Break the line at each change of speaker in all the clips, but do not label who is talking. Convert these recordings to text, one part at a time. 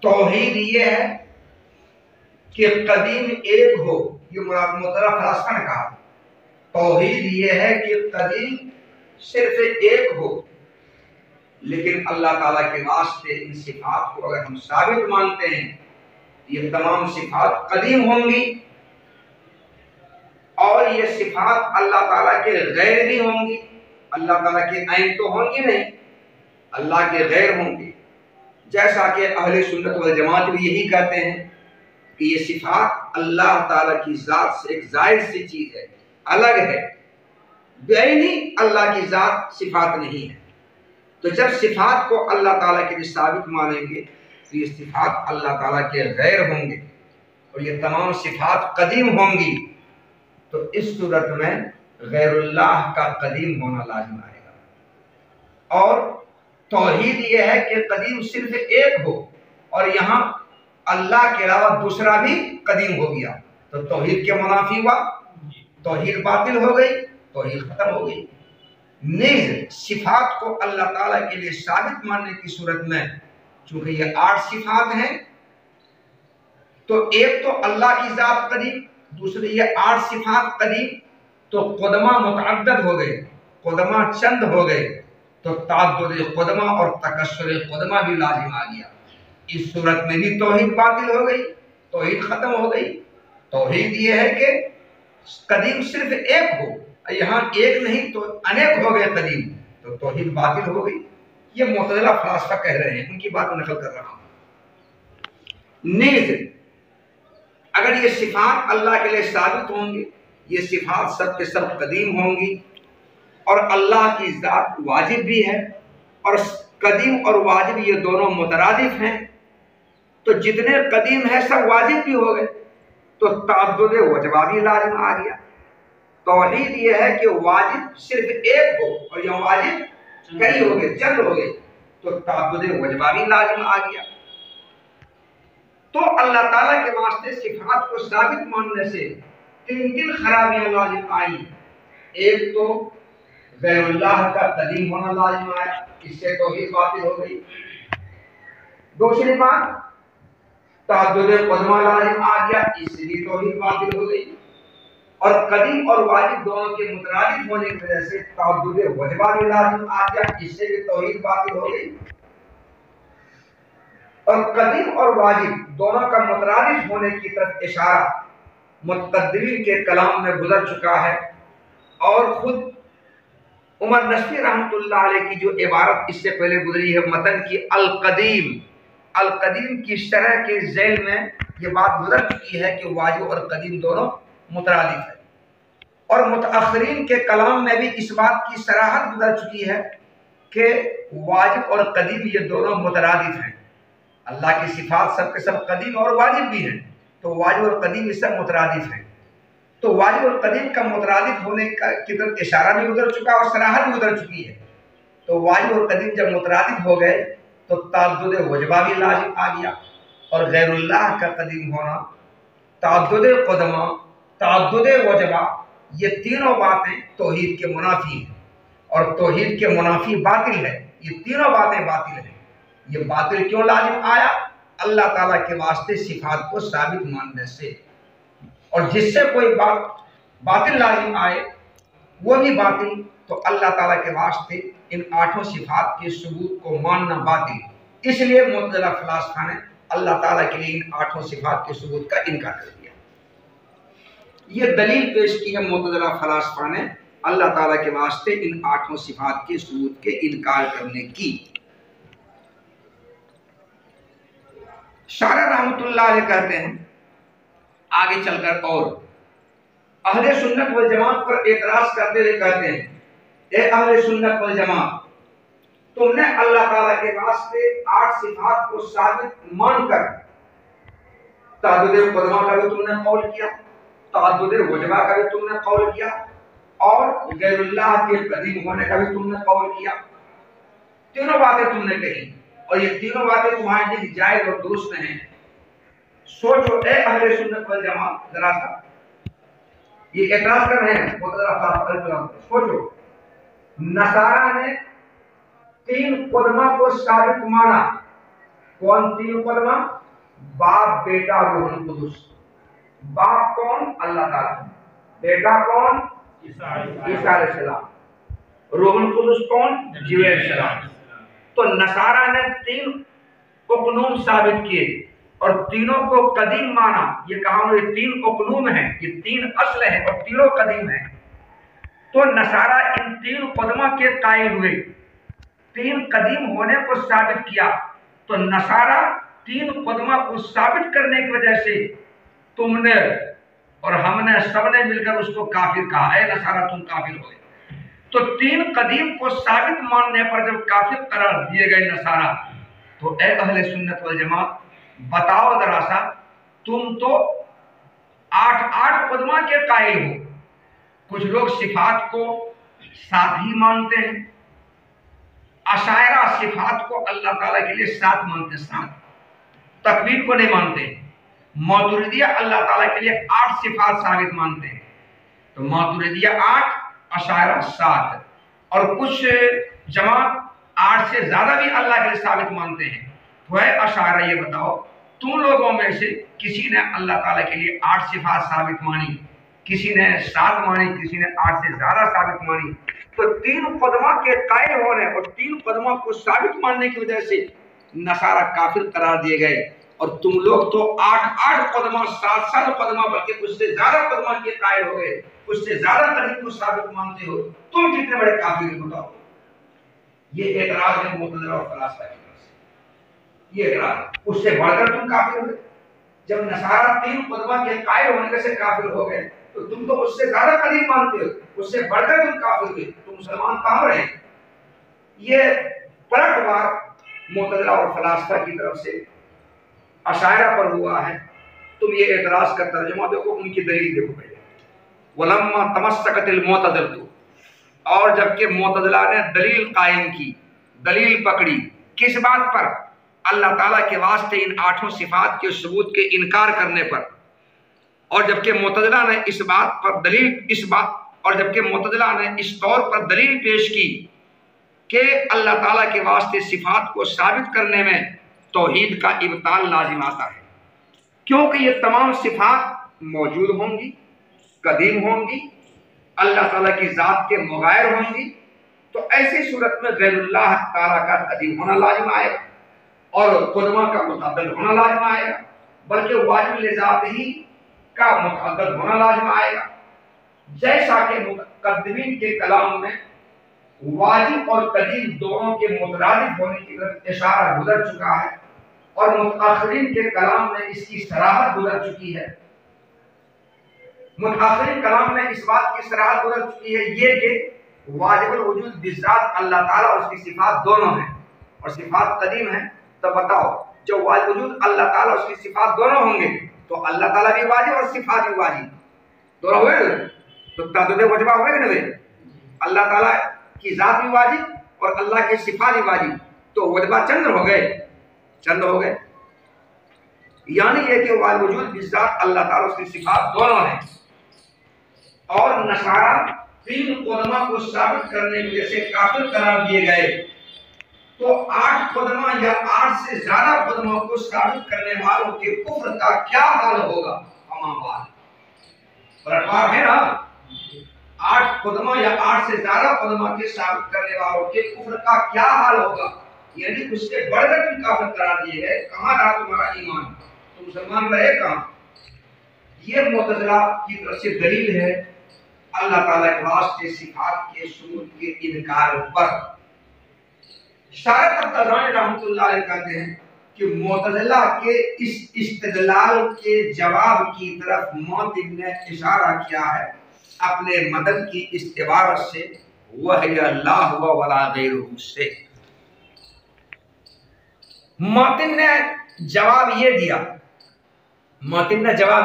توحید یہ ہے کہ قدیم ایک ہو، یہ معتزلہ فلاسفہ نے کہا۔ توحید یہ ہے کہ قدیم صرف ایک ہو، لیکن اللہ تعالیٰ کے واسطے ان صفات کو اگر ہم ثابت مانتے ہیں، یہ تمام صفات قدیم ہوں گی، اور یہ صفات اللہ تعالیٰ کے غیر نہیں ہوں گی۔ اللہ تعالیٰ کے عین تو ہوں گی نہیں، اللہ کے غیر ہوں گے، جیسا کہ اہل سنت والجماعت بھی یہی کہتے ہیں کہ یہ صفات اللہ تعالیٰ کی ذات سے ایک زائد سی چیز ہے، الگ ہے، بعینی اللہ کی ذات صفات نہیں ہے۔ تو جب صفات کو اللہ تعالیٰ کے لیے ثابت مانیں گے تو یہ صفات اللہ تعالیٰ کے غیر ہوں گے، اور یہ تمام صفات قدیم ہوں گی، تو اس صورت میں غیر اللہ کا قدیم ہونا لازم آئے گا۔ اور توحید یہ ہے کہ قدیم صرف ایک ہو، اور یہاں اللہ کے علاوہ دوسرا بھی قدیم ہو گیا، تو توحید کے منافی ہوا، توحید باطل ہو گئی، توحید ختم ہو گئی۔ نیز صفات کو اللہ تعالیٰ کے لیے ثابت ماننے کی صورت میں چونکہ یہ 8 صفات ہیں، تو ایک تو اللہ کی ذات قدیم، دوسرے یہ 8 صفات قدیم، تو قدمہ متعدد ہو گئے، قدمہ چند ہو گئے، تو تعدد قدمہ اور تکثر قدمہ بھی لازم آ گیا۔ اس صورت میں بھی توحید باطل ہو گئی، توحید ختم ہو گئی۔ توحید یہ ہے کہ قدیم صرف ایک ہو، یہاں ایک نہیں تو انیک ہو گئے قدیم، تو توحید باطل ہو گئی۔ یہ معتزلہ فلاسفہ کہہ رہے ہیں، ان کی بات نقل کر رہا ہوں۔ نیز اگر یہ صفات اللہ کے لیے ثابت ہوں گی، یہ صفات سب کے سب قدیم ہوں گی، اور اللہ کی ذات واجب بھی ہے، اور قدیم اور واجب یہ دونوں مترادف ہیں، تو جتنے قدیم ہیں سب واجب بھی ہو گئے، تو تعدد وجبہ بھی لازم آ گیا۔ توحید یہ ہے کہ واجب صرف ایک ہو، اور یہ واجب کئی ہو گئے، چند ہو گئے، تو تعدد وجبہ بھی لازم آ گیا۔ تو اللہ تعالیٰ کے واسطے صفات کو ثابت ماننے سے 3 خرابیاں لازم آئیں۔ ایک تو غیر اللہ کا قدیم ہونا لازم آیا، اس سے توحید باطل ہو گئی۔ دوسری بات تعدد قدمہ لازم آ گیا، اس سے بھی توحید باطل ہو گئی۔ اور قدیم اور واجب دونوں کے مترادف ہونے کی وجہ سے تعدد وجبہ بھی لازم آ گیا، اس سے بھی توحید باطل ہو گئی۔ اور قدیم اور واجب دونوں کا مترادف ہونے کی طرف اشارہ متقدمین کے کلام میں گزر چکا ہے، اور خود عمر نصفی رحمۃ اللہ علیہ کی جو عبارت اس سے پہلے گزری ہے متن کی، القدیم، القدیم کی شرح کے ذیل میں یہ بات گزر چکی ہے کہ واجب اور قدیم دونوں مترادف ہے، اور متأخرین کے کلام میں بھی اس بات کی صراحت گزر چکی ہے کہ واجب اور قدیم یہ دونوں مترادف ہیں۔ اللہ کی صفات سب کے سب قدیم اور واجب بھی ہیں، تو واجب اور قدیم اس سے مترادف ہیں۔ تو واجب اور قدیم کا مترادف ہونے کی طرف اشارہ بھی گزر چکا اور صراحت بھی گزر چکی ہے۔ تو واجب اور قدیم جب مترادف ہو گئے تو تعدد وجبہ بھی لازم آ گیا، اور غیر اللہ کا قدیم ہونا، تعدد قدمہ، تعدد وجبہ، یہ تینوں باتیں توحید کے منافی ہیں، اور توحید کے منافی باطل ہے۔ یہ تینوں باتیں باطل ہیں۔ یہ باطل کیوں لازم آیا؟ اللہ تعالیٰ کے واسطے صفات کو ثابت ماننے سے، اور جس سے کوئی بات باطل لازم آئے وہ بھی باطل، تو اللہ تعالیٰ کے واسطے ان 8 صفات کے ثبوت کو ماننا باطل۔ اس لیے معتزلہ فلاسفہ نے اللہ تعالیٰ کے لیے ان 8 صفات کے ثبوت کا انکار کر دیا۔ یہ دلیل پیش کی ہے معتزلہ فلاسفہ نے اللہ تعالیٰ کے واسطے ان 8 صفات کے ثبوت کے انکار کرنے کی۔ شارح رحمۃ اللہ علیہ کہتے ہیں آگے چل کر، اور اہل سنت والجماعت پر اعتراض کرتے ہوئے کہتے ہیں، اے اہل سنت والجماعت، تم نے اللہ تعالیٰ کے واسطے 8 صفات کو ثابت مان کر تعدد قدمہ کا بھی تم نے قول کیا، تعدد وجبہ کا بھی تم نے قول کیا، اور غیر اللہ کے قدیم ہونے کا بھی تم نے قول کیا۔ تینوں باتیں تم نے کہی، اور یہ تینوں باتیں تمہارے لیے جائز اور درست ہیں۔ سوچو اے اہل سنت والجماعت، ذرا سا یہ اعتراض کر رہے ہیں سوچو، نصارہ نے 3 قدمہ کو ثابت مانا، کون تین قدمہ؟ باپ بیٹا روح القدس۔ باپ کون؟ اللہ تعالیٰ۔ بیٹا کون؟ عیسیٰ علیہ السلام۔ روح القدس کون؟ جبرائیل علیہ السلام۔ تو نصارہ نے تین اقنوم ثابت کیے اور تینوں کو قدیم مانا۔ یہ کہا یہ تین اقنوم ہیں، یہ تین اصل ہیں اور تینوں قدیم ہیں۔ تو نصارہ ان تین قدمہ کے قائل ہوئے، تین قدیم ہونے کو ثابت کیا۔ تو نصارہ تین قدمہ کو ثابت کرنے کی وجہ سے تم نے اور ہم نے سب نے مل کر اس کو کافر کہا، اے نصارہ تم کافر ہو گئے۔ تو تین قدیم کو ثابت ماننے پر جب کافر قرار دیے گئے نصارہ، تو اے اہل سنت والجماعت بتاؤ ذرا سا، تم تو آٹھ قدمہ کے قائل ہو۔ کچھ لوگ صفات کو 7 ہی مانتے ہیں، اشاعرہ صفات کو اللہ تعالیٰ کے لیے 7 مانتے ہیں، 7 تکوین کو نہیں مانتے۔ ماتریدیہ اللہ تعالیٰ کے لیے 8 صفات ثابت مانتے ہیں، تو ماتریدیہ 8، اشاعرہ 7، اور کچھ جماعت 8 سے زیادہ بھی اللہ کے لیے ثابت مانتے ہیں۔ تو ہے اشاعرہ یہ بتاؤ تم لوگوں میں سے کسی نے اللہ تعالیٰ کے لیے 8 صفات ثابت مانی، کسی نے 7 مانی، کسی نے 8 سے زیادہ ثابت مانی۔ تو تین قدمہ کے قائل ہونے اور تین قدمہ کو ثابت ماننے کی وجہ سے نصارہ کافر قرار دیے گئے، اور تم لوگ تو 8 قدمہ، 7 قدمہ، بلکہ اس سے زیادہ قدمہ کے قائل ہو گئے، اس سے زیادہ قدیم کو ثابت مانتے ہو، تم کتنے بڑے کافر بتاؤ۔ یہ اعتراض ہے معتزلہ اور فلاسفہ کی طرف سے، یہ اعتراض، اس سے بڑھ کر تم کافر ہوئے۔ جب نصارہ تین قدمہ کے قائل ہونے سے کافر ہو گئے تو تم تو اس سے زیادہ قریب مانتے ہو، اس سے بڑھ کر تم کافر ہوئے، تم مسلمان کہاں رہے؟ یہ پلٹ وار معتزلہ اور فلاسفہ کی طرف سے اشاعرہ پر ہوا ہے۔ تم یہ اعتراض کا ترجمہ دیکھو، ان کی دلیل دیکھو پہلے۔ وَلَمَّا تَمَسَّكَتِ الْمُعْتَزِلَةُ، اور جبکہ معتزلہ نے دلیل قائم کی، دلیل پکڑی، کس بات پر؟ اللہ تعالیٰ کے واسطے ان 8 صفات کے ثبوت کے انکار کرنے پر۔ اور جبکہ معتزلہ نے معتزلہ نے اس طور پر دلیل پیش کی کہ اللہ تعالیٰ کے واسطے صفات کو ثابت کرنے میں توحید کا ابطال لازم آتا ہے، کیونکہ یہ تمام صفات موجود ہوں گی، قدیم ہوں گی، اللہ تعالیٰ کی ذات کے مغائر ہوں گی، تو ایسی صورت میں غیر اللہ تعالیٰ کا قدیم ہونا لازم آئے گا اور قدمہ کا متعدد ہونا لازم آئے گا، بلکہ واجب لذات ہی کا متعدد ہونا لازم آئے گا۔ جیسا کہ مقدمین کے کلام میں واجب اور قدیم دونوں کے مترادف ہونے کی طرف اشارہ گزر چکا ہے، اور متأخرین کے کلام میں اس کی صراحت گزر چکی ہے۔ متأخرین کلام میں اس بات کی صراحت گزر چکی ہے یہ کہ واجب الوجود بذات اللہ تعالیٰ اور اس کی صفات دونوں ہیں، اور صفات قدیم ہیں۔ تو بتاؤ جو واجب وجود اللہ تعالیٰ اور اس کی صفات دونوں ہوں گے تو اللہ تعالیٰ بھی واجب اور صفات بھی واجب، دونوں ہوئے نا؟ تو تعدد وجبہ ہوئے کہ نہیں؟ اللہ تعالیٰ کی ذات بھی واجب اور اللہ کی صفات بھی واجب، تو وجبہ چند ہو گئے، یعنی یہ کہ واجب وجود بذات اللہ تعالیٰ اور اس کی صفات دونوں ہیں۔ اور نصارہ تین قدمہ کو ثابت کرنے کی وجہ سے کافر قرار دیے گئے، تو 8 قدمہ یا 8 سے زیادہ قدموں کو ثابت کرنے والوں کے کفر کا کیا حال ہوگا؟ پلٹوار ہے نا، 8 قدمہ یا 8 سے زیادہ قدموں کے ثابت کرنے والوں کے کفر کا کیا حال ہوگا؟ یعنی اس سے بڑھ کر تم کافر قرار دیے گئے، کہاں رہا تمہارا ایمان؟ تم مسلمان رہے کہاں؟ یہ معتزلہ کی طرف سے دلیل ہے اللہ تعالیٰ کے واسطے صفات کے ثبوت کے انکار پر۔ شارح تبرانی رحمۃ اللہ علیہ کہتے ہیں کہ معتزلہ کے اس استدلال کے جواب کی طرف معتزلہ نے اشارہ کیا ہے اپنے مدد کی اس عبارت سے، وَهِيَ اللَّهُ وَلَا غَيْرُهُ سے۔ معتزلہ نے جواب یہ دیا، معتزلہ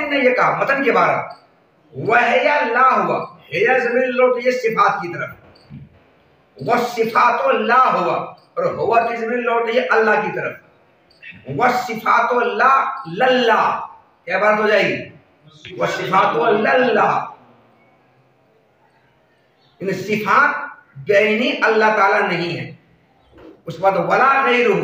نے یہ کہا متن کے بارے وَهِيَ اللَّهُ، ہِیَ ضمیر لوٹ یہ صفات کی طرف، وَالصِّفَاتُ اللَّهُ اور ہوا کی ضمیر لوٹ یہ اللہ کی طرف، وَالصِّفَاتُ اللَّهُ لَلَّهُ، کیا بات ہو جائے گی؟ وَالصِّفَاتُ لَلَّهُ، ان صفات بیرونی اللہ تعالیٰ نہیں ہے۔ اس کے بعد وَلَا غَيْرُهُ،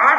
8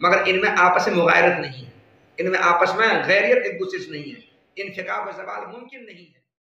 مگر ان میں آپس میں مغایرت نہیں ہے، ان میں آپس میں غیریت ایک دوسرے سے نہیں ہے، انفکاک و زوال ممکن نہیں ہے۔